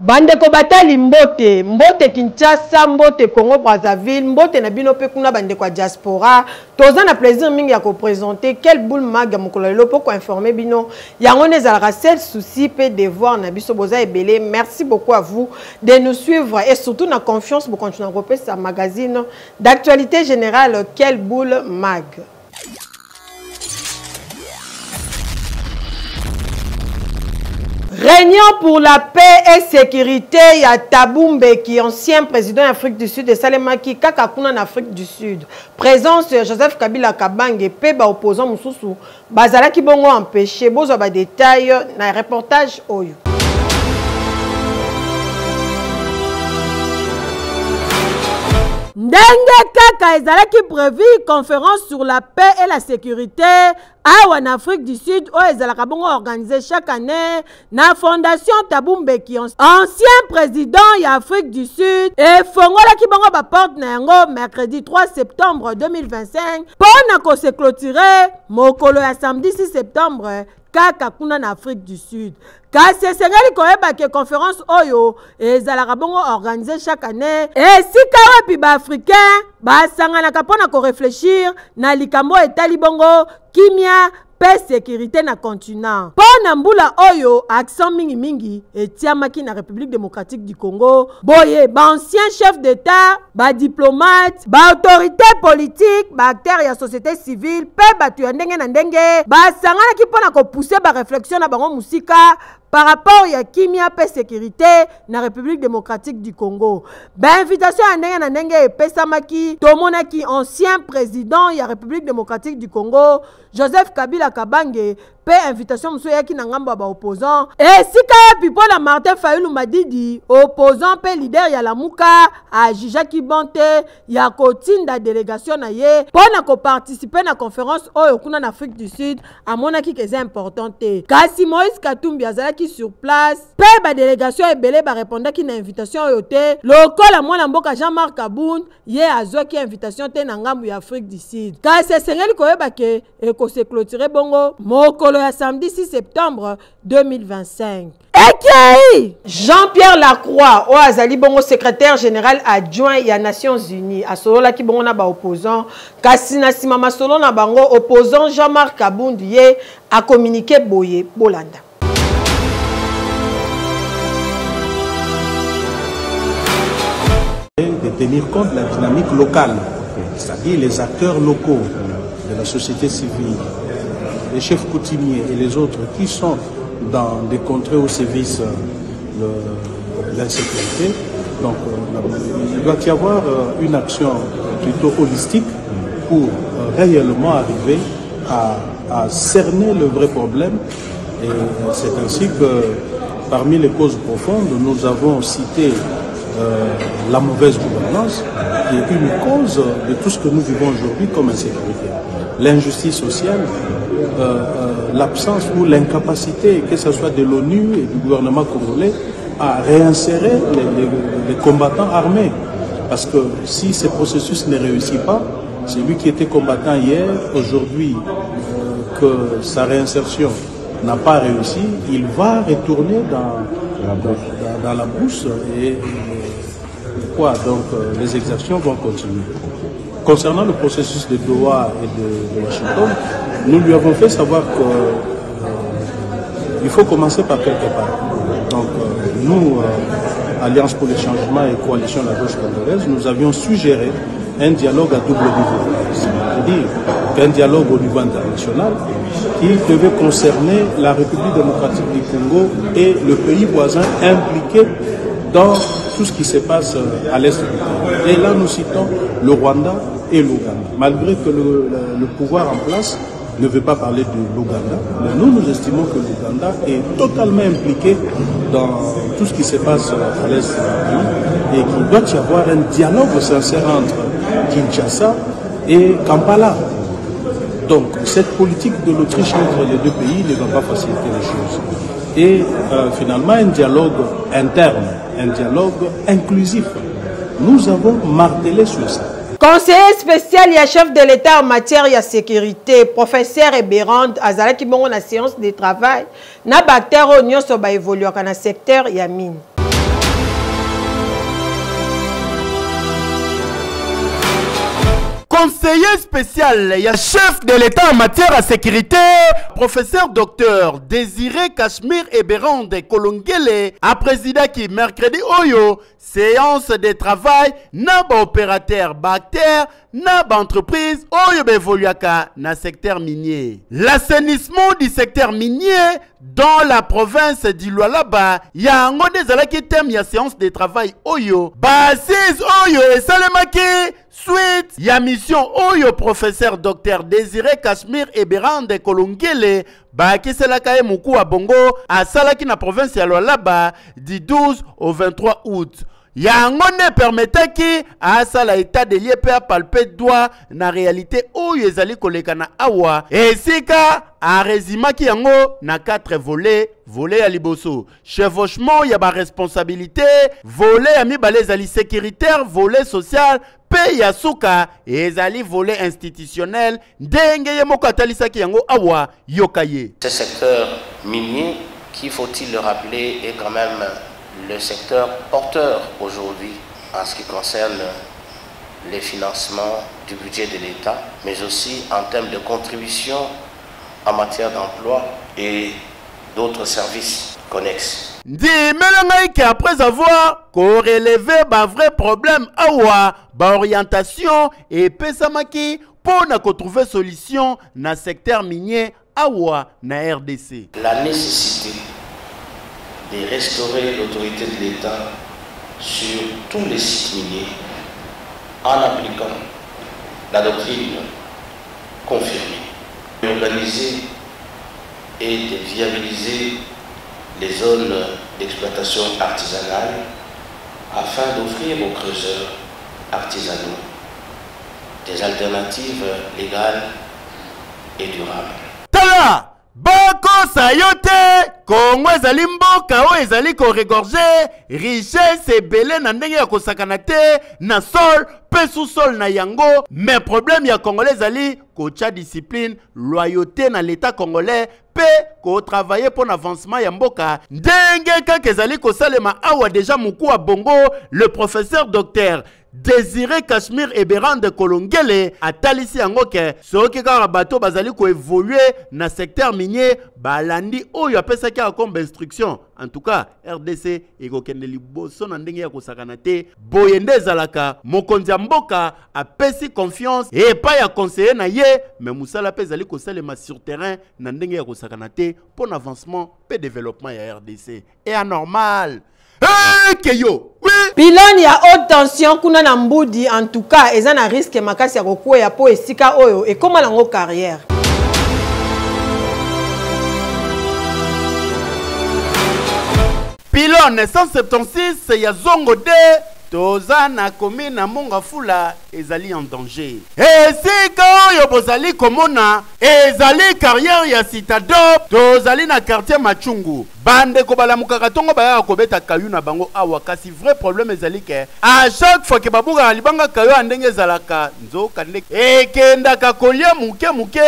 Bandeko batali mbote, mbote Kinshasa, mbote Congo Brazzaville, mbote na bino pe kuna bandeko diaspora. Toza na plaisir mingi ya ko présenter quel boule mag mokolo lelo pour informer bino. Yango nezalaka seul souci pe devoir na biso boza ebele. Merci beaucoup à vous de nous suivre et surtout na confiance pour continuer à repérer sa magazine d'actualité générale quel boule mag. Réunion pour la paix et sécurité, il y a Taboumbe qui est ancien président d'Afrique du Sud et Salemaki Kakakuna en Afrique du Sud. Présence Joseph Kabila Kabange, Peba opposant Moussoussou, Bazala qui bongo empêché, bozo ba détail, na reportage Oyo. Ndenge kaka ezalaki prévu conférence sur la paix et la sécurité en Afrique du Sud où ezalaka bongo organisé chaque année na fondation Taboumbe qui ancien président ya Afrique du Sud et fongola ki bongo ba porte na yango mercredi 3 septembre 2025 pona ko se clôturer mokolo ya samedi 6 septembre kaka kuna na Afrique du Sud. Kasi esengeli koyeba ke conférence oyo ezalaka bongo organisé chaque année et si karepi ba africain ba sanganaka pona ko réfléchir na likambo etali bongo kimia paix sécurité na continent. Pona mbula oyo accent mingi mingi etiamaki na République démocratique du Congo. Boye ba ancien chef d'état, ba diplomate, ba autorité politique, ba acteur ya société civile, pe batu ya ndenge na ndenge, ba sangana ki pona ko pousser ba réflexion na bango musika par rapport à kimia paix sécurité na République démocratique du Congo. Ben invitation à ndenge na ndenge epesamaki tomonaki ancien président ya République démocratique du Congo Joseph Kabila Kabange pe invitation muso yaki na ngambo ba opposant et sika pipo na Martin Fayulu Madidi opposant pe leader ya Lamuka a Jijaki Bonte ya kotinda délégation na ye pona ko participer na conférence oyo kuna na Afrique du Sud amonaki que c'est importante. Kasi Moïse Katumbi azalaki sur place pe ba délégation ebele ba répondaki na invitation oyo te lokola mwana mboka Jean-Marc Kaboun ye azwaki invitation te na ngambo ya Afrique du Sud. Kasi esengeli koyeba ke eko se clôturer bongo mokolo ya samedi 6 septembre 2025. Eki Jean-Pierre Lacroix o azali bongo secrétaire général adjoint ya Nations Unies asolola ki bongo na ba opposant kasi na sima masolo na bango opposant Jean-Marc Kaboun ye a communiqué boye bolanda. De tenir compte de la dynamique locale, c'est-à-dire les acteurs locaux de la société civile, les chefs coutumiers et les autres qui sont dans des contrées au service de l'insécurité. Donc il doit y avoir une action plutôt holistique pour réellement arriver à cerner le vrai problème. Et c'est ainsi que parmi les causes profondes, nous avons cité la mauvaise gouvernance, qui est une cause de tout ce que nous vivons aujourd'hui comme insécurité. L'injustice sociale, l'absence ou l'incapacité, que ce soit de l'ONU et du gouvernement congolais, à réinsérer les combattants armés. Parce que si ce processus ne réussit pas, celui qui était combattant hier, aujourd'hui, que sa réinsertion n'a pas réussi, il va retourner dans la brousse et quoi, donc les exactions vont continuer. Concernant le processus de Doha et de Washington, nous lui avons fait savoir qu'il faut commencer par quelque part. Donc nous, Alliance pour le changement et Coalition de la gauche congolaise, nous avions suggéré un dialogue à double niveau. C'est-à-dire qu'un dialogue au niveau international qui devait concerner la République démocratique du Congo et le pays voisin impliqué dans tout ce qui se passe à l'est du Congo. Et là, nous citons le Rwanda et l'Ouganda. Malgré que le pouvoir en place ne veut pas parler de l'Ouganda, mais nous estimons que l'Ouganda est totalement impliqué dans tout ce qui se passe à l'est du pays et qu'il doit y avoir un dialogue sincère entre Kinshasa et Kampala. Donc, cette politique de l'Autriche entre les deux pays ne va pas faciliter les choses. Et finalement, un dialogue interne, un dialogue inclusif. Nous avons martelé sur ça. Conseiller spécial et chef de l'État en matière de sécurité, professeur Eberand, Azala qui bon la séance de travail, na bactéries nyonso ba évoluer dans le secteur ya mine. conseiller spécial, il y a chef de l'État en matière de sécurité, professeur docteur Désiré Cachemire Eberande Kolongele, a présidé qui mercredi Oyo, séance de travail, na ba opérateur bactère, na ba entreprise, Oyo bevoluaka na secteur minier. L'assainissement du secteur minier dans la province d'Ilualaba, ya ngone zalaki thème ya séance de travail Oyo, basis Oyo et Salemaki, suite ya mission Oyo professeur docteur Désiré Cachemire Eberande Kolongele, bakiselaka ye muku wa bongo asalaki na province ya Lualaba du 12 au 23 août. Yango ne permettait ki asala état de lié pe a palper doigt na réalité oyo ezali koleka na awa esika a résumaki yango na 4 volets. Volet ya liboso chevauchement ya ba responsabilité, volet ya mibale ezali sécuritaire, volet social pe ya suka ezali volet institutionnel ndenge ye moko atalisaki yango awa yokaye. Ce secteur minier, qui faut-il le rappeler, est quand même le secteur porteur aujourd'hui en ce qui concerne les financements du budget de l'État, mais aussi en termes de contribution en matière d'emploi et d'autres services connexes. Après avoir relevé un vrai problème, orientation et pesamaki pour trouver solution dans le secteur minier awa na RDC. La nécessité de restaurer l'autorité de l'État sur tous les sites miniers en appliquant la doctrine confirmée, d'organiser et de viabiliser les zones d'exploitation artisanale afin d'offrir aux creuseurs artisanaux des alternatives légales et durables. Tala! Bako sayote Kongo ezali mboka o ezali ko regorger richesse ebele na ndenge ya kosakana te na sol pe sous-sol na yango, mais problème ya congolais ezali kocha discipline loyauté na l'état congolais pe ko travailler pour l'avancement ya mboka ndenge kaka ezali kosalema awa déjà muku wa bongo le professeur docteur Désiré Cachemire Eberande Kolongele a talisi yango ke soki kaka bato bazali ko évoluer na secteur minier balandi oyo apesaki comme instruction. En tout cas RDC ekokende liboso na ndenge ya kosakana te boyende ezalaka mokonzi ya mboka apesi confiance et pas ya conseiller na ye mais musala pe ezali kosalema sur terrain na ndenge ya kosakana te pour l'avancement pe développement ya RDC et anormal. Keyo, oui. Pilon ya haute tension kuna na mbudi en tout cas eza na risque makasi ya kokuwa ya po esika oyo et comment lango carrière. Pilon 176 ya zongo de toza na commune na Mongafula ezali en danger. Esika oyo bozali komona ezali carrière ya Citadop tozali na quartier Machungu. Bande ko balamukaka tongo baya kobeta kayu na bango awa kasi vrai problème ezali ke à chaque fois que babuka libanga kayu andenge zalaka nzoka ndeke ekenda ka kolia muke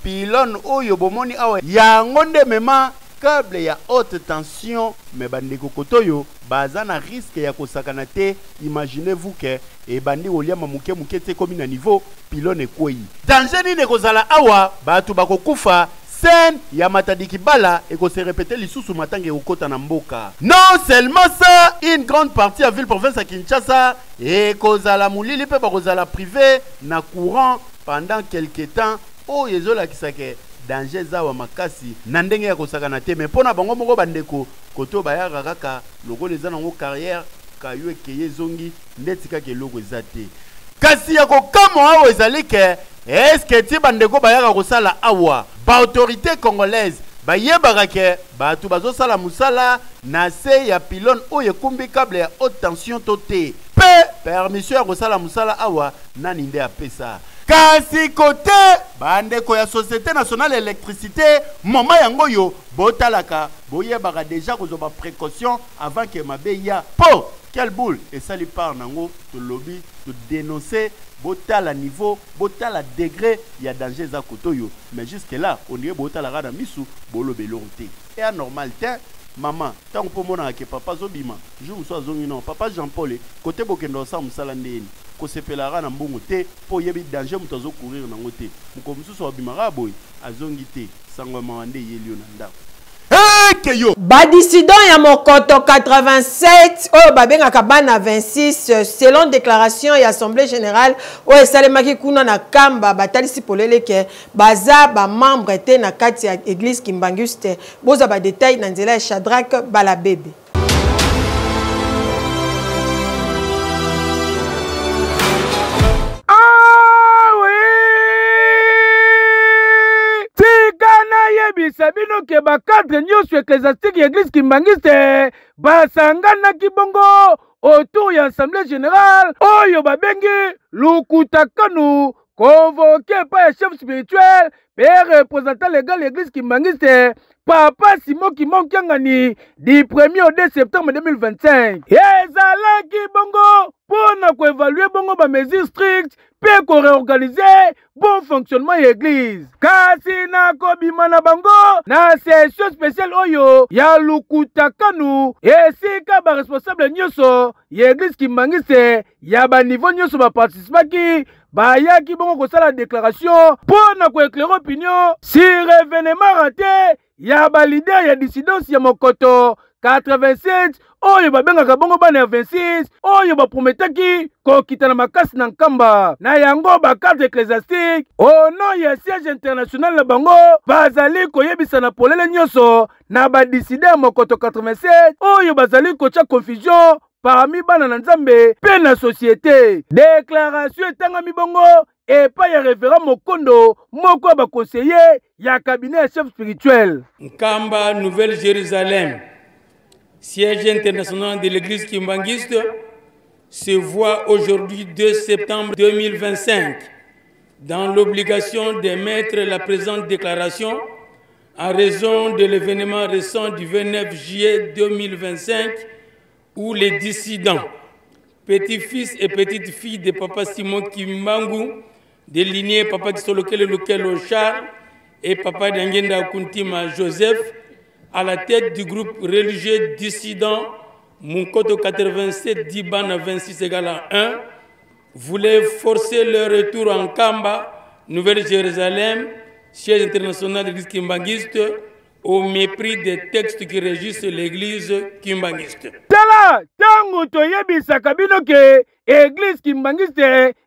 pilon oyo bomoni awa yango nde mema câble ya haute tension mais bandeko kotoyo baza na risque ya kosakana te. Imaginez-vous que e bandi oliama muke te komi na niveau pilon ekoi danger ni nekozala awa batu bakokufa scène ya matadiki bala et qu'on se répéter lisusu matange okota na mboka. Non seulement ça, une grande partie à ville province à Kinshasa et kozala mulili pe ba kozala privé na courant pendant quelque temps o yezola kisake danger zawa makasi na ndenge ya kosakana te mais pona bango moko bandeko koto bayaka kaka logo les nango carrière kayo ekeye zongi ndetika ke logo ezate kasi ya kokamo awo ezali ke est-ce que ti bandeko bayaka kosala awa ba autorité congolaise bayebaka ke batu bazosala musala na se ya pylone oyo ekumbi câble ya haute tension tote pe permission ya kosala musala awa nani nde apesa. Kasi kote bandeko ya Société Nationale Électricité moma yango yo botalaka boyebaka déjà kozoba précaution avant que mabe ya po quelle boule et ça lui part nango to lobby to dénoncer botala niveau botala degré ya danger za kotoyo mais jusque là on est botala rada misu bolobelonté et anormal te maman tant pour mona ke papa zobima jour so azongi non papa Jean Paul côté bokendo sa musala ndeni kosepelara na mbongo te po yebi danger muto azo courir nango te muko mususu abimaka boy azongi te sango mawande yelio na ndako keyo badissident ya mokoto 87 oyo babengaka bana 26 selon déclaration ya assemblée générale oyo esalemaki kuna na kamba batalisi polele ke baza bamembre te na kati ya église Kimbangus te boza badetail na nzela ya Shadrack Balabebe. Sabino ke ba cadre nyonso ecclésiastique église Kimbangus te basangana kibongo autour ya assemblée générale oyo babengi lukutakanu convoqué par le chef spirituel et représentant légal l'église Kimbangus te Papa Simon Kimonkiangani du 1er au 2 septembre 2025. Ezalaki bongo pour évaluer bongo ba mesures strictes pe ko réorganiser bon fonctionnement de l'église. Kasi na kobima na bango na session spéciale oyo ya lukutakanu esika ba responsable nyoso l'église Kimbangus te ya ba niveau nyoso ba participaki bayaki bongo kosala déclaration pour ko éclairer opinion si événement raté ya ba leader ya dissidence ya mokoto 87 oyo babengaka bongo bana 26 oyo baprometaki kokita na makasi na nkamba na yango bakadre ecclésiastique au nom ya siège international na bango bazali koyebisa na polele nyonso na badissident ya mokoto 87 oyo bazali kotia confusion parmi bana na nzambe pe na société. Déclaration etangami bongo epai ya révérend Mokondo moko ba conseiller ya cabinet ya chef spirituel Nkamba Nouvelle-Jérusalem, siège international de l'église Kimbangus, se voit aujourd'hui 2 septembre 2025 dans l'obligation d'émettre la présente déclaration en raison de l'événement récent du 29 juillet 2025 où les dissidents, petits-fils et petites-filles de Papa Simon Kimbangu, de lignée Papa Kisolokele Lokelo Charles et Papa Dangenda Kuntima Joseph, à la tête du groupe religieux dissident Munkoto 87 Dibana 26 égale à 1, voulaient forcer leur retour en Kamba, Nouvelle-Jérusalem, siège international de l'église Kimbangus, au mépris des textes qui régissent l'église Kimbangus. Tala, tango toyebisa kabino ke église Kimbangus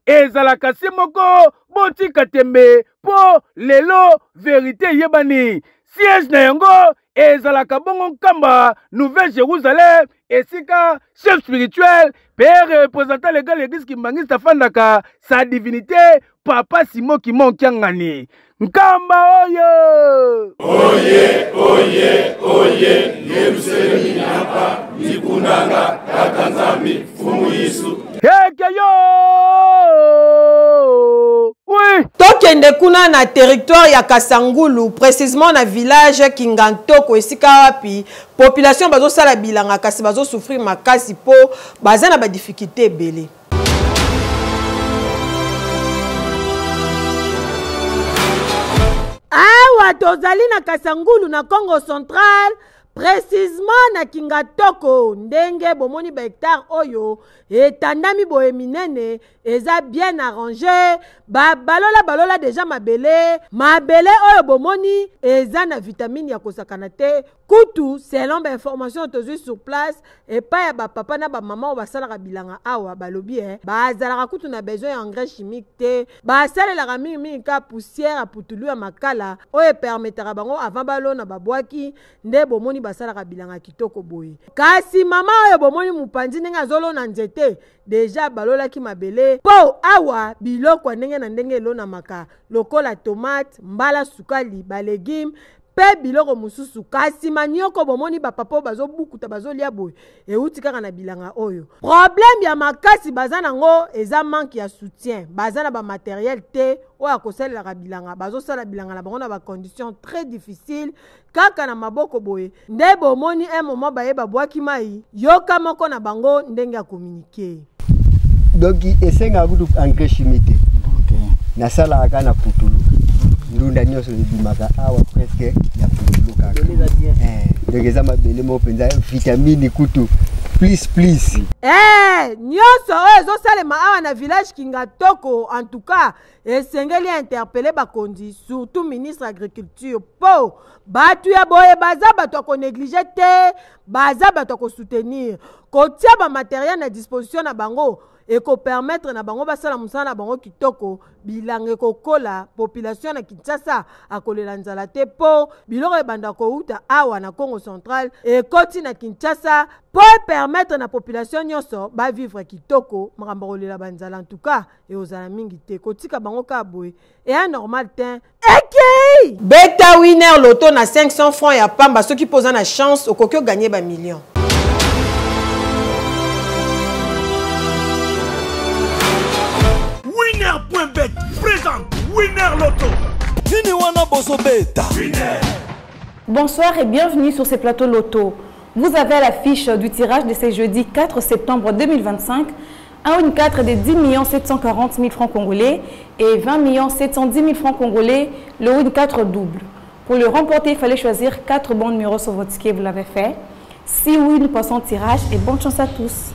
ezalaka moko botika tembe po lelo vérité yebani. Siège na yango ezalaka bongo Kamba, Nouvelle-Jérusalem, esika chef spirituel, père représentant légal l'église Kimbangus tafandaka sa divinité Papa Simon Kimonkiangani. Nkamba oye! Oye, oye, oye, Yerusalemu nyapa, nikunanga, kakanzami, fumu Yesu. Hekeyo! Oui! Tokende kuna na territoire ya Kasangulu, précisément na village Kingantoko, esika wapi, population bazo sala bilanga kasi bazo souffrir makasi po, baza na ba difficulté belé. Awa tozali na Kasangulu na Congo Central, précisément na Kingatoko, ndenge bomoni ba hectare oyo etandami boye minene eza bien arrangé, balola déjà mabele oyo bomoni eza na vitamine ya kosakana te kutu selon ba information tozui sur place et pas ya ba papa na ba maman basalaka bilanga awa balobi bazalaka kutu na besoin ya engrais chimique te, basalelaka mingi ka poussière ya putulu ya makala oyo permettra bango avant balona babwaki nde bomoni basalaka bilanga kitoko boye. Kasi mama oyo bomoni mupanzi ndenge azolona nzete déjà balolaki mabele po awa biloko ndenge na ndenge elona maka lokola tomate, mbala sukali, ba légumes pe biloko mususu. Kasi manioko bomoni ba papa bazo bukuta bazo lia boye euti kaka na bilanga oyo. Problème ya makasi baza nango eza manque ya soutien, baza na ba matériel te oyo akosalela bilanga, bazo sala bilanga na bango na ba conditions très difficiles kaka na maboko boye nde bomoni un moment baye babwaki mai yoka moko na bango ndenge ya communiquer. Donc esenga kudu engrais chimique na sala aka na putulu ndunda nyoso ebimaka awa presque ya putulu kaka donc eza mabele mo penza vitamine kutu please. Nyonso oyo ezosalema awa na village Kingatoko en tout cas esengeli interpeller bakondi surtout ministre agriculture po batu ya boye baza bato ya konéglige te baza bato ya kosoutenir kotia ba matériel na disposition na bango et ko permettre na bango basala musala na bango kitoko bilange kokola population na Kinshasa akolela nzala te po biloko ebanda kouta awa na Congo central et koti na Kinshasa pour permettre na population nyonso ba vivre kitoko makambo kolela banzala en tout cas et ozala mingi te kotika bango ka boye et un normal ten ekei beta winner loto na 500 francs ya pamba ceux qui posent na chance okokyo gagner ba millions. Winner.bet présente Winner Loto. Bonsoir et bienvenue sur ces plateaux Loto. Vous avez l'affiche du tirage de ce jeudi 4 septembre 2025. Un win 4 de 10 740 000 francs congolais et 20 710 000 francs congolais, le win 4 double. Pour le remporter, il fallait choisir 4 bons numéros sur votre ticket, vous l'avez fait. 6 wins passant au tirage et bonne chance à tous.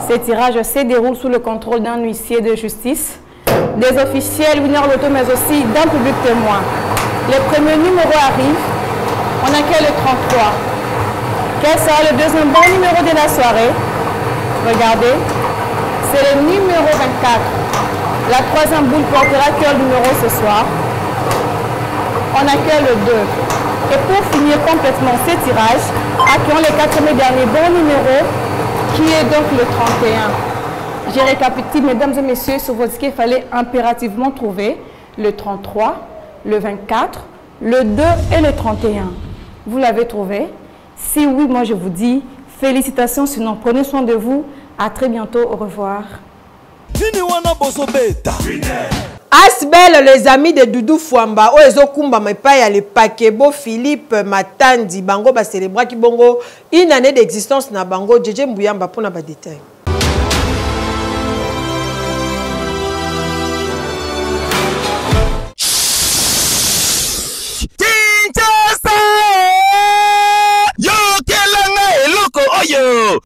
Ce tirage se déroule sous le contrôle d'un huissier de justice, des officiels Winner Loto, mais aussi d'un public témoin. Le premier numéro arrive, on accueille le 33. Quel sera le deuxième bon numéro de la soirée? Regardez, c'est le numéro 24. La troisième boule portera quel numéro ce soir? On accueille le 2. Et pour finir complètement ce tirage, accueillons les 4 derniers bons numéros, qui est donc le 31. Je récapitule, mesdames et messieurs, sur votre ticket, il fallait impérativement trouver le 33, le 24, le 2 et le 31. Vous l'avez trouvé? Si oui, moi je vous dis félicitations, sinon prenez soin de vous. À très bientôt, au revoir. Asbel, les amis de Doudou Fwamba, Oezo Kumba Mepaya, le Pakebo, Philippe Matandi, Bango ba célébra ki bongo une année d'existence na Bango, Djedje Mbouyamba pour na ba détail.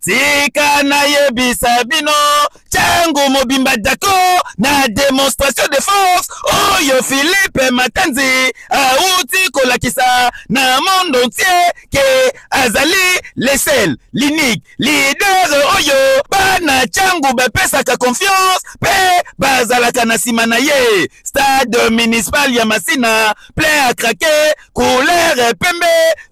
Sika na yebisa bino changu mobimba dako na démonstration de force oyo Philippe Matanzi auti kolakisa na monde entier ke azali le seul l'unique leader oyo bana changu bapesaka confiance pe bazalaka na sima na ye. Stade municipal ya Masina plein à craquer, couleur pembe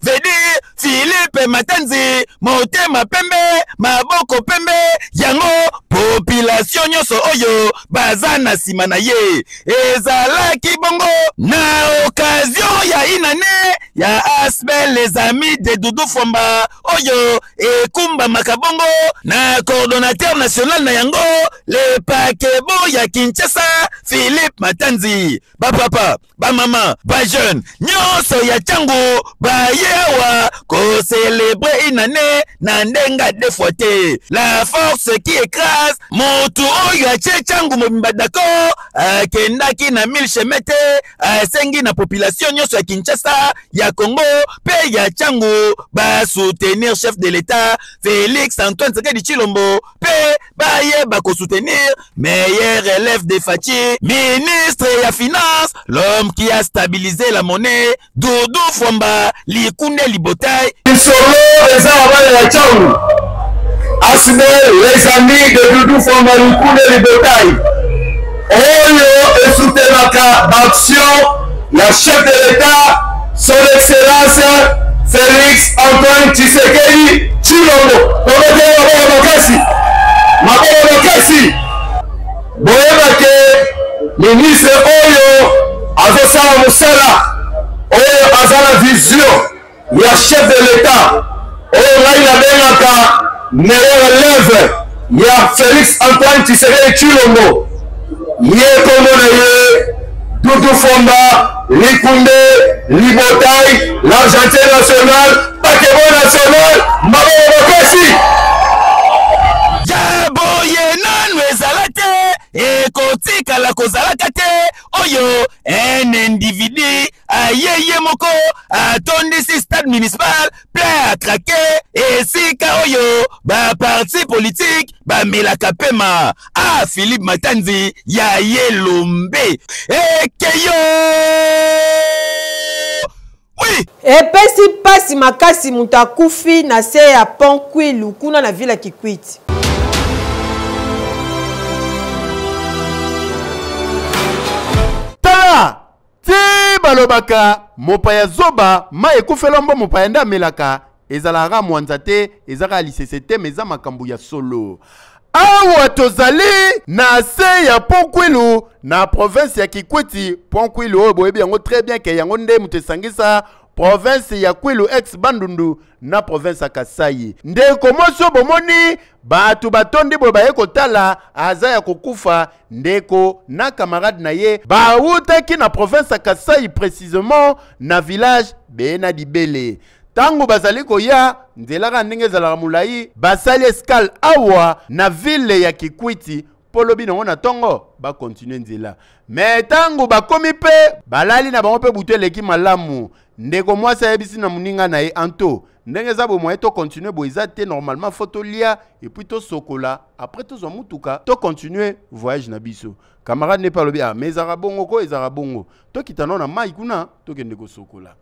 veut dire Philippe Matanzi motema pembe maboko pembe yango population nyonso oyo bazana sima na ye ezalaki bongo na occasion ya inane ya Asbel les amis de Doudou Fwamba oyo ekumba makabongo na coordonnateur national na yango le Pakebo ya Kinshasa Philippe Matanzi. Ba papa, ba mama, ba jeune nyonso ya changu ba yewa ko célébrer inane na ndenga de fouetté. La force qui écrase motu oyo ache changu mobimba dako kendaki na 1000 chemete asengi na population nyonso ya Kinshasa ya Congo pe ya changu ba soutenir chef de l'État Félix Antoine Tshisekedi Tshilombo pe ba ye ba ko soutenir meilleur élève de Fachi ministre ya finance l'homme qui a stabilisé la monnaie Doudou Fwamba likunde libotai Solo les arabes ya changu Asbel les amis de Doudou Fwamba likunde libotai oyo esoutenaka d'action la chef de l'État son excellence Félix Antoine Tshisekedi Tshilombo Makasi boyeba ke ministre oyo azosala mosala oyo azala vision ya chef de l'État oyo ngai nabengaka meilleur élève ya Félix Antoine Tshisekedi Tshilombo ye kombo na ye Doudou Fwamba likunde libotai l'argentin national Pakebo national maboko makasi Jaboye nanu ezalate ekotikala kozalaka te oyo un individu ayeye moko atondisi stade municipal plein atrake esika oyo baparti politique bamelaka pema Philippe Matanzi ya Yelombe ekeyo. Oui. Epesi pasi makasi mutakufi na se ya pont Kwilu kuna na vila Kikwiti. Tala ti balobaka mopaya zoba ma ekufelombo mopaya nda melaka ezalaka mwanza te ezaka lisesete meza makambu ya solo. Awa tozali na se ya pont Kwilu na province ya Kikwiti. Pont Kwilu oyo boyebi yango très bien ke yango nde mutesangisa province ya Kwilu ex Bandundu na province ya Kasai. Ndeko moso bomoni batu batondi bo baye kotala aza ya kokufa ndeko na camarade na ye bautaki na province ya Kasai précisément na village Bena Dibele. Tango bazali koya nzelaka ndenge ezalaka mulai basali escale awa na ville ya Kikwiti polobi nango na tongo ba continue nzela. Mais tango bakomi pe balali na bango pe butu eleki malamu ndeko mwasi ayebisi na muninga na ye anto ndenge za bo moye to continue bo ezate normalement photo lia et puis to sokola après to zo mutuka to continue voyage na biso. Camarade ne pas lobi mais ezara bongo ko ezara bongo to kitano na mai kuna to kende ko sokola.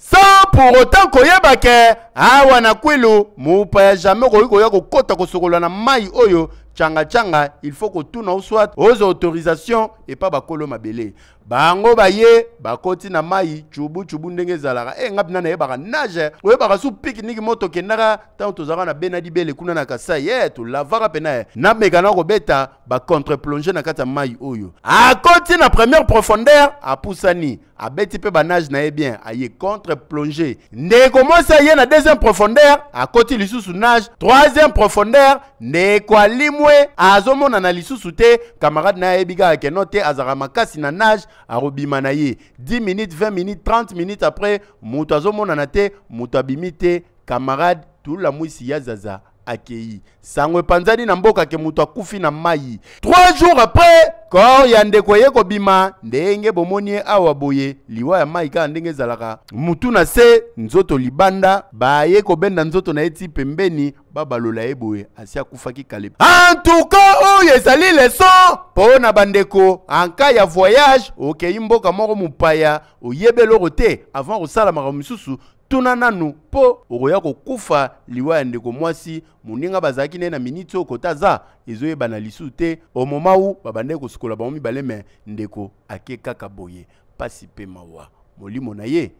Sans pour autant koyeba ke awa na Kwilu mopaya jamais koya kokota kosokola na mai oyo changa il faut que tout na soit aux autorisations et pas bakolo mabele bango baye bakoti na mai chubu ndenge zalaka ngapi na yeba nage oyeba su pique-nique moto kenara tant tozaka na Bena Dibele kuna na Kasai to lavara pena na mekana ko beta ba contre plonger na kata mai oyo akoti na première profondeur apusani abeti pe banage na bien aye contre plonger ndeko mosa ye na deuxième profondeur akoti lisusu nage troisième profondeur ndeko alimwe azomona na lisusu te camarade na ebiga kenote azara makasi na nage arobima na ye 10 minutes 20 minutes 30 minutes après mutu azomona na te mutu abimite camarade tout la mwisi ya zaza akei sangwe panzani na mboka ke mutu akufi na mai 3 jours après corps ya ndeko ye kobima ndenge bomoni awa boye liwa ya mai ka ndenge zalaka mutu na se nzoto libanda baye kobenda nzoto na eti pembeni babalola eboye asia kufaki kale. En tout cas oyo ezali leçon po na bandeko en cas ya voyage okei mboka moko mupaya oyebelo te avant kosala makambo misusu tuna nanu po okoya kokufa liwa ya ndeko mwasi muninga bazaki ne na minute okotaza ezoyeba na lisu te au moment où babande kosukola bango mibale me ndeko ake kaka boye pasi pe mawa molimo na ye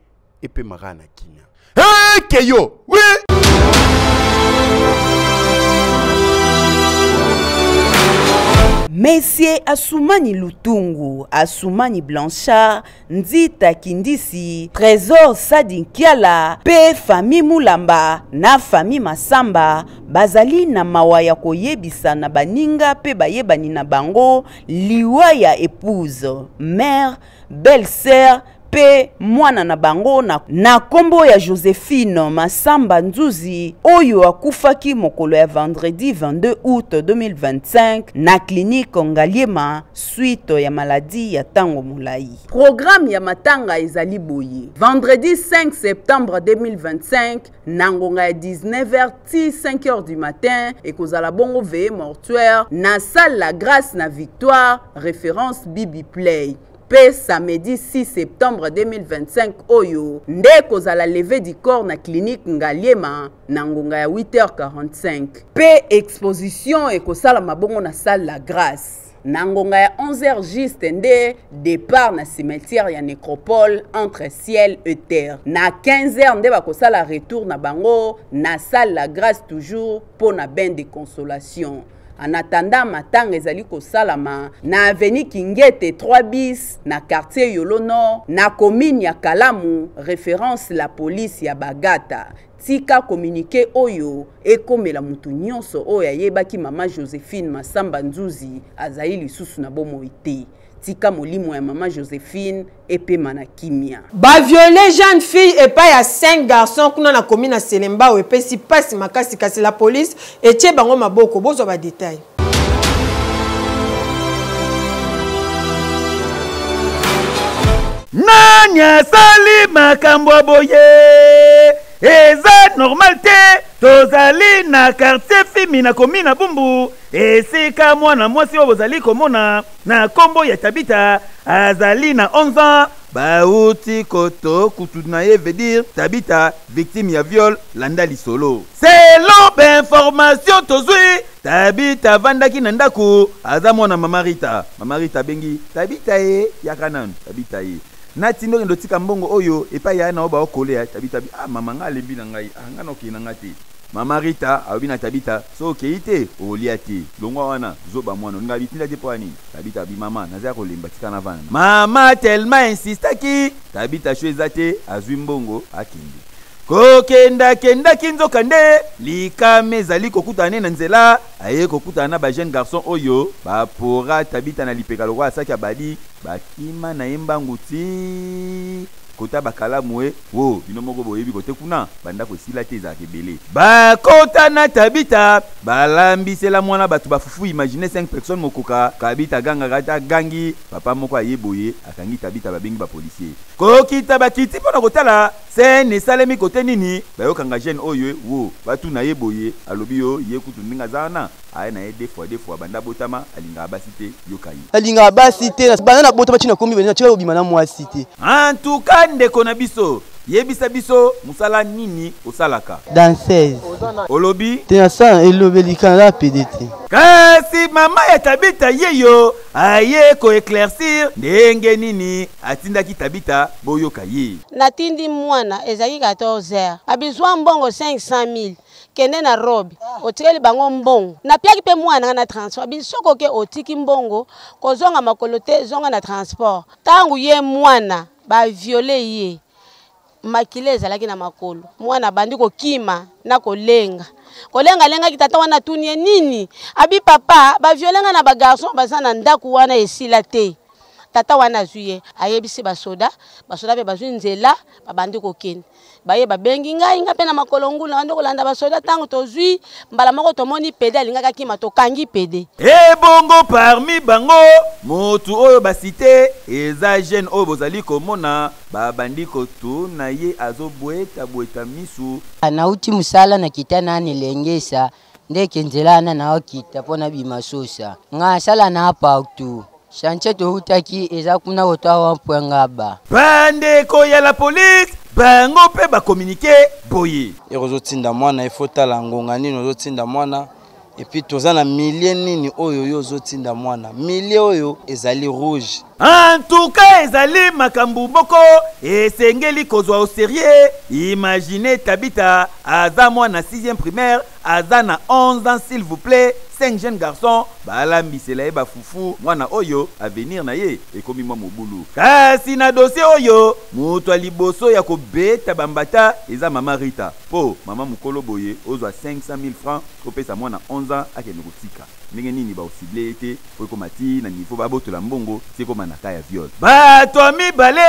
epe magana kinya keyo oui. Monsieur Assoumani Lutungu, Assoumani Blanchard, Nzita Kindisi, Trésor Sadinkiala, P. Fami Mulamba, na Fami Masamba, bazali na mawaya koyebisa na baninga pe bayebani na bango, liwa ya épouse, mère, belle-sœur, pe mwana na bango na kombo ya Joséphine Masamba Nzuzi oyo akufaki mokolo ya vendredi 22 août 2025 na clinique Ngaliema suite ya maladie ya tango mulai. Programme ya matanga ezali boye. Vendredi 5 septembre 2025 na ngonga ya 19h ti 5h du matin ekozala bongo veillée mortuaire na salle La Grâce na Victoire référence Bibi Play. Pe samedi 6 septembre 2025 oyo nde kozala levé du corps na clinique Ngaliema na ngonga ya 8h45. Pe exposition ekosala mabongo na salle La Grâce na ngonga ya 11h juste nde départ na cimetière ya nécropole entre ciel et terre. Na 15h nde bakosala retour na bango na salle La Grâce toujours pour na bain de consolation. En attendant matanga ezali kosalama na avenue Kingete 3 bis na quartier Yolo Nord na commune ya Kalamu référence la police ya Bagata. Tika communiqué oyo ekomela mutu nyonso oyo ayebaki mama Joséphine Masamba Nzuzi azali lisusu na bomo ite. Tika molimo ya mama Joséphine epema na kimia. Ba violé jeune fille et pas ya 5 garçons kuna na commune na Selemba ou epesi pasi makasi kasi la police etie bango maboko bozo ba détail. nani asali makambo boye eza normal te tozali na quartier fimi na komi na bumbu esika mwana mwasi oyo bozali komona na kombo ya Tabita azali na 11 ans bauti koto kutu na ye veut dire Tabita victime ya viol landa lisolo selon d'information tozwi Tabita vandaki na ndako aza mwana Mama Rita bengi Tabita ye yakanan Tabita ye natindo ndo tika mbongo oyo epa ya na oba okolea Tabita mama nga lembi na ngai nga no kina ngati Mama Rita abina Tabita so keite oliati longwa wana zoba mwana nga bitinda te poani Tabita bi mama naza ko lemba tika na vana mama tellement insistaki Tabita chwezate azwi mbongo akindi kokenda kinzoka nde likame zali kokutana na nzela aye kokutana na ba jeune garçon oyo bapora Tabita na lipeka lokwa asaki abadi bakima na yembanguti kota bakala mwe wo bino moko boyebi kote kuna banda ko sila te za kebele bakota na Tabita balambisela mwana batu bafufu imagine 5 personnes mokoka Tabita ganga gata gangi papa moko ayeboye akangi Tabita babengi ba policier kokita bakiti pona kotala sene salemi kote nini bayokanga jeune oyo wo batu na yeboye alobi yo ye kutu ninga zana aye na ye des fois banda botama alinga basite yokai alinga basite bana na botama china kombi bana chira obima na mwasi te en tout cas ndeko na biso yebisa biso musala nini osalaka danseuse olobi tena sa elobelika la PDT kasi mama ya Tabita yeyo aye ko éclaircir ndenge nini atindaki Tabita boyoka ye natindi mwana ezaki 14h abizwa mbongo 500,000 kende na robe otikeli bango mbongo na piaki pe mwana na transport bisoko ke otiki mbongo kozonga makolo te zonga na transport tangu ye mwana ba violer ye makile ezalaki na makolo mwana bandi kokima na kolenga lenga kitata wana tunie nini abi papa ba violenga na ba garçon bazana ndaku wana esila te tata wana zuye ayebisi basoda pe bazwi nzela babandi kokende baye babengi ngai nga pe na makolo ngula bandi kolanda basoda tango tozwi mbala moko tomoni pede alingaka kima tokangi pede ebongo parmi bango motu oyo basite eza jeune oyo bozali komona babandi kotu na ye azobweta misu anauti musala na kitana anilengesa ndeke nzelana na okita pona bimasosa nga sala na partout chanche toutaki eza kuna otawa mpwengaba bandeko ya la police bango pe ba communiquer boye erozotinda mwana ifotala ngonga nini ozotinda mwana epi toza na milie nini oyo yo ozotinda mwana milie oyo ezali rouge en tout cas ezali makambu moko esengeli kozwa au sérieux imaginez Tabita aza mwana 6e primaire aza na 11 ans s'il vous plaît 5 jeunes garçons balambisela ye bafufu mwana oyo avenir na ye ekomi mwa mobulu kasi na dossier oyo moto liboso ya kobeta bambata eza Mama Rita po mama mukolo boye ozwa 500,000 francs kopesa mwana 11 ans akende kotika ndenge nini baosible ete po ekomati na niveau babotola mbongo sekoma na ka ya viol bato mibale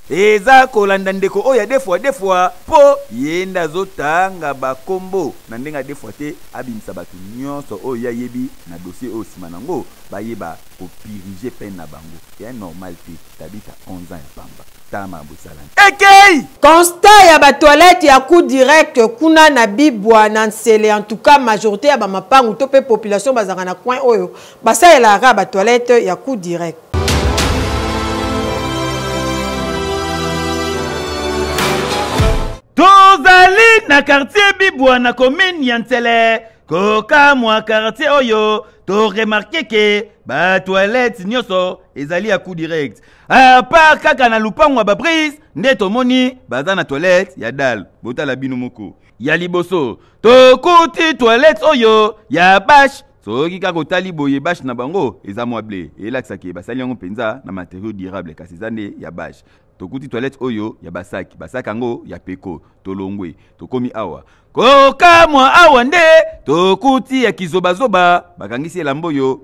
eza kolanda ndeko oyo des fois po yenda azotanga bakombo na ndenga des fois te abimisa bato nyonso oyo yayebi na dossier oyo nsima nango bayeba kopirige pene na bango ya normal te Tabita 11 ans ya pamba tama bosalani ekei constat ya batoilette ya coup direct kuna na bibwa na nsele en tout cas majorité ya bamapangu to pe population bazaka na coin oyo basalelaka batoilette ya coup direct tozali na quartier bibwa na commune ya nsele koka mwa quartier oyo to remarqué ke ba toilette nyonso ezali ya coup direct a part kaka na lupango ba brise nde tomoni baza na toilette ya dal botala bino moko ya liboso to kuti toilette oyo ya bash soki kaka otali boye bash na bango eza mwa ble elakisaki basali yango mpenza na matériau durable kasi eza nde ya bash tokuti toilette oyo ya basaki yango ya peko tolongwe tokomi awa kokamwa awa nde tokuti ya kizobazoba bakangisi elamboyo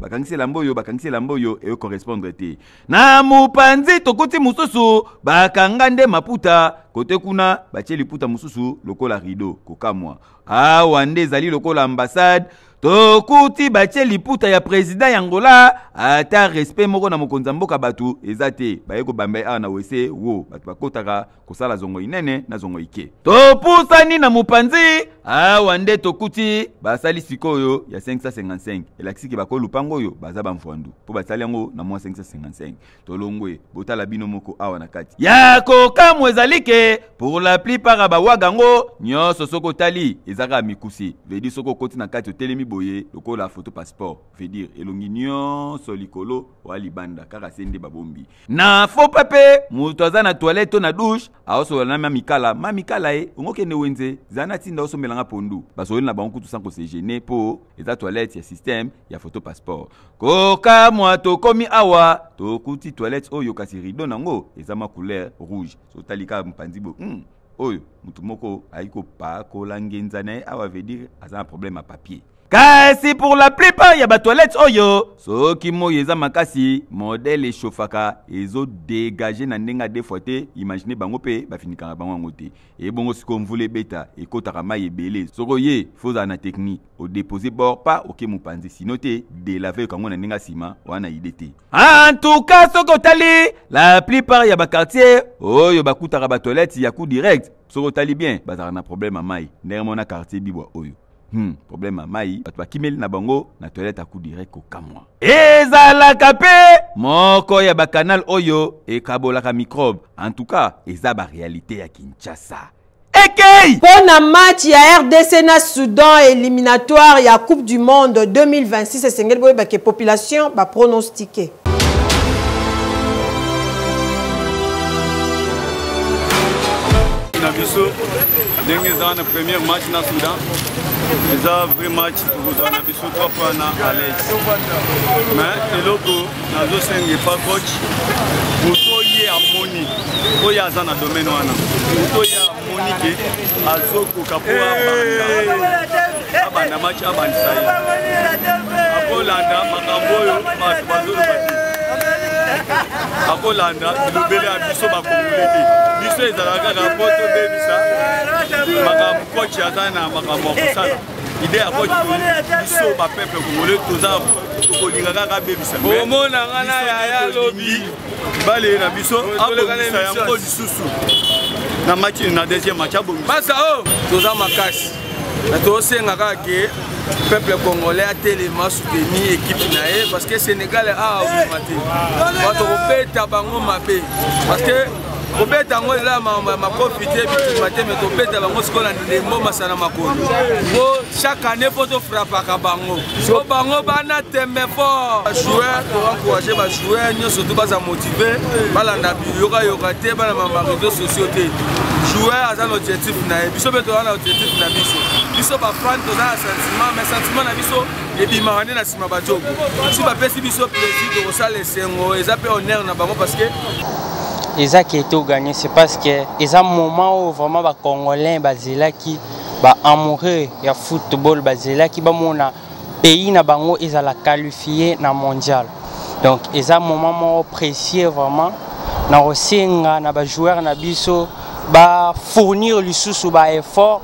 eyo correspondre te na mupanzi tokuti mususu bakanga nde maputa kote kuna batie liputa mususu lokola rideau kokamwa awa nde ezali lokola ambassade tokuti batie liputa ya président yangola ata respect moko na mokonzi mboka batu ezate bayeko bambe a na wese wo batu bakotaka kosala zongo inene na zongo ike topusani na mupanzi awa nde tokuti basali sikoyo ya 555 elakisiki bakolupango oyo baza bamfwandu po basali yango na mwa 555 tolongwe botala bino moko awa na kati ya kokamwe ezalike pour la plupart bawagango nyonso soko tali ezaka mikusi vedi soko koti na kati otelemi boye lokola photo passeport veut dire elongi nyonso likolo wa libanda kaka sende babombi na fo pape mutu aza na toilette na douche aoso na mamikala ongokende wenze zana tinda oso melanga pondu basoli na bango kutu sanko se gêner po eza toilette ya système ya photo passeport koka mwa tokomi awa tokuti toilette oyo kasi rideau nango eza ma couleur rouge so talika mpanzi bo oyo mutu moko aiko pa kolangenza na awa veut dire aza un problème à papier. Kasi pour la plupart ya ba toilette oyo soki moyo eza makasi modèle echauffaka ezo dégager na ndenga deux fois te imaginez bango pe bafinikaka bango ngote et bongo siko mvule beta ekotaka mai ebele soko ye foza na technique au déposer bord pas oke mupanzi sinon te de laver kango na ndenga sima wana idete en tout cas soko tali la plupart ya ba quartier oyo bakutaka ba toilette ya coup direct soko tali bien bazara na problème à mai ndenge mona quartier bibwa oyo problème à mai batu bakimeli na bango na toilette à coup direct ko kamwa ezalaka pe moko ya bakanal oyo ekabolaka microbe en tout cas eza ba réalité ya Kinshasa ekei pour na match ya RDC na Soudan éliminatoire ya Coupe du Monde 2026 esengeli boye ba ke population ba pronostiquer na biso ndenge eza na premier match na Soudan eza vrai match pour na biso trois fois na à l'aise mais eloko nazosenga pa coach moto ye amoni oyo aza na domaine wana moto ye amoni ke azokoka po abanda match abandisa ye akolanda makambo oyo bato bazoloba te akolanda bilobele ya biso bakongole te biso ezalaka kaka po tobebisa makambo coach aza na makambo ya kosala ide ya coach biso bapeple kongole toza tokolinga kaka bebisa omona nga na yaya lobi bale na biso abongisa yango lisusu na match na deuxième match abongisa basa o toza makasi na tosenga kaka ke peuple congolais a tellement soutenu équipe nae parce que Sénégal a augmenté. Bato kobeta bango mabe parce que kobeta ngo la ma profiter bitumate mais kobeta bango sikola ndembo masana makolo. Bo chaque année faut frapper bango. So bango bana tembe fort. Joueur pour encourager ba joueur nyo surtout ba motiver balanda yoka te bana ma réseaux sociaux te. Joueur a un objectif nae biso beto na objectif na biso. Biso ba prendre dans un sentiment mais sentiment na biso et bimarane na sima ba jogo. Si ba pesi biso plaisir de osala sengo ezape honneur na bango parce que eza qui était gagné c'est parce que eza moment où vraiment ba congolais bazela qui ba amoureux ya football bazela qui ba mona pays na bango ezala qualifié na mondial. Donc eza moment précieux vraiment na osenga na ba joueur na biso ba fournir lisusu ba effort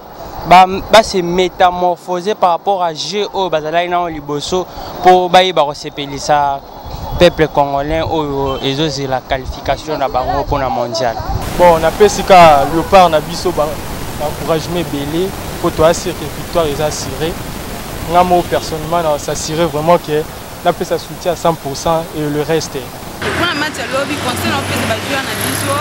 ba se métamorphoser par rapport à jeu au bazala ina liboso pour ba resepelisa peuple congolais et aussi la qualification na bango pour la mondial. Bon, on a pesika Léopard na biso ba encouragement belé pour toi assurer que victoire est assurée. Moi personnellement on s'assurer vraiment que la paix ça soutient à 100% et le reste pour un match lobby conseil on fait ba jouer na biso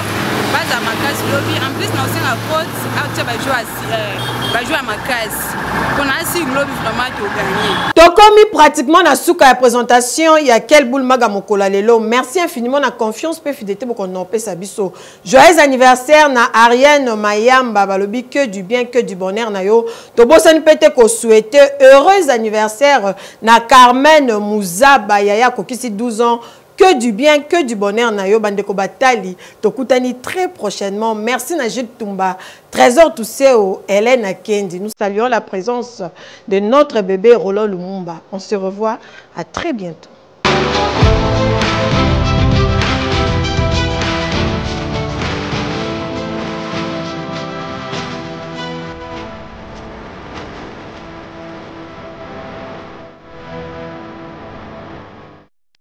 baza makasi lobby en plus na osenga coach acha ba jouer makasi on a si lobby vraiment to gagner. Tokomi pratiquement na suka ya présentation ya quel boule maga mokola lelo. Merci infiniment na confiance pe fidélité pour qu'on opé sa biso. Joyeux anniversaire na Ariane Mayamba balobi que du bien que du bonheur na yo. To bosani pete ko souhaiter heureux anniversaire na Carmen Mouzaba yaya kokisi 12 ans. Que du bien, que du bonheur Nayo Bandeko Batali. Tokutani très prochainement. Merci Najid Tumba. Trésor Tousseo, Hélène Akendi. Nous saluons la présence de notre bébé Roland Lumumba. On se revoit à très bientôt.